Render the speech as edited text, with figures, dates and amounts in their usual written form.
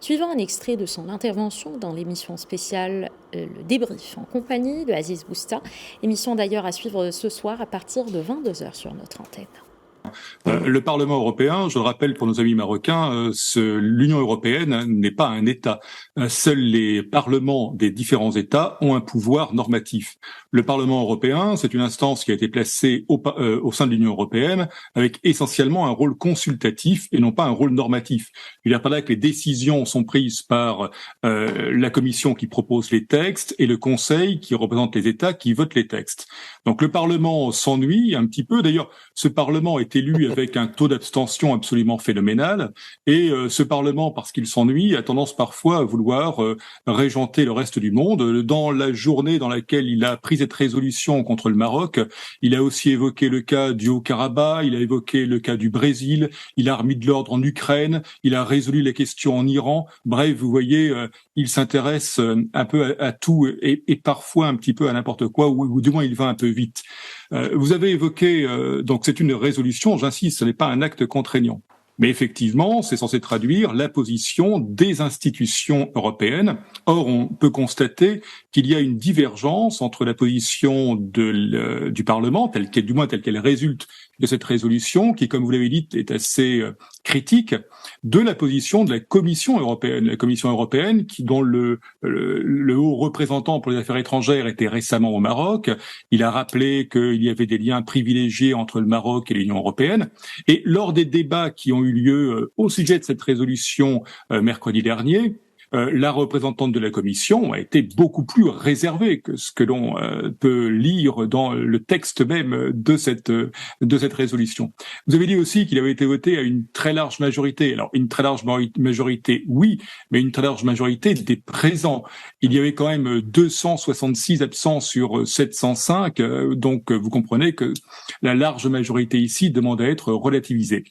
Suivant un extrait de son intervention dans l'émission spéciale Le Débrief en compagnie de Aziz Bousta, émission d'ailleurs à suivre ce soir à partir de 22 h sur notre antenne. Le Parlement européen, je le rappelle pour nos amis marocains, l'Union européenne n'est pas un État. Seuls les parlements des différents États ont un pouvoir normatif. Le Parlement européen, c'est une instance qui a été placée au sein de l'Union européenne avec essentiellement un rôle consultatif et non pas un rôle normatif. Il y a par là que les décisions sont prises par la Commission qui propose les textes et le Conseil qui représente les États qui votent les textes. Donc le Parlement s'ennuie un petit peu. D'ailleurs, ce Parlement est élu avec un taux d'abstention absolument phénoménal, et ce Parlement, parce qu'il s'ennuie, a tendance parfois à vouloir régenter le reste du monde. Dans la journée dans laquelle il a pris cette résolution contre le Maroc, il a aussi évoqué le cas du Haut-Karabakh, il a évoqué le cas du Brésil, il a remis de l'ordre en Ukraine, il a résolu les questions en Iran. Bref, vous voyez, il s'intéresse un peu à tout et parfois un petit peu à n'importe quoi, ou du moins il va un peu vite. Vous avez évoqué, donc c'est une résolution, j'insiste, ce n'est pas un acte contraignant. Mais effectivement, c'est censé traduire la position des institutions européennes. Or, on peut constater qu'il y a une divergence entre la position du Parlement, telle qu'elle résulte de cette résolution, qui, comme vous l'avez dit, est assez critique, de la position de la Commission européenne. La Commission européenne, dont le haut représentant pour les affaires étrangères était récemment au Maroc, il a rappelé qu'il y avait des liens privilégiés entre le Maroc et l'Union européenne. Et lors des débats qui ont eu lieu au sujet de cette résolution mercredi dernier, la représentante de la Commission a été beaucoup plus réservée que ce que l'on peut lire dans le texte même de cette résolution. Vous avez dit aussi qu'il avait été voté à une très large majorité. Alors, une très large majorité, oui, mais une très large majorité des présents. Il y avait quand même 266 absents sur 705, donc vous comprenez que la large majorité ici demande à être relativisée.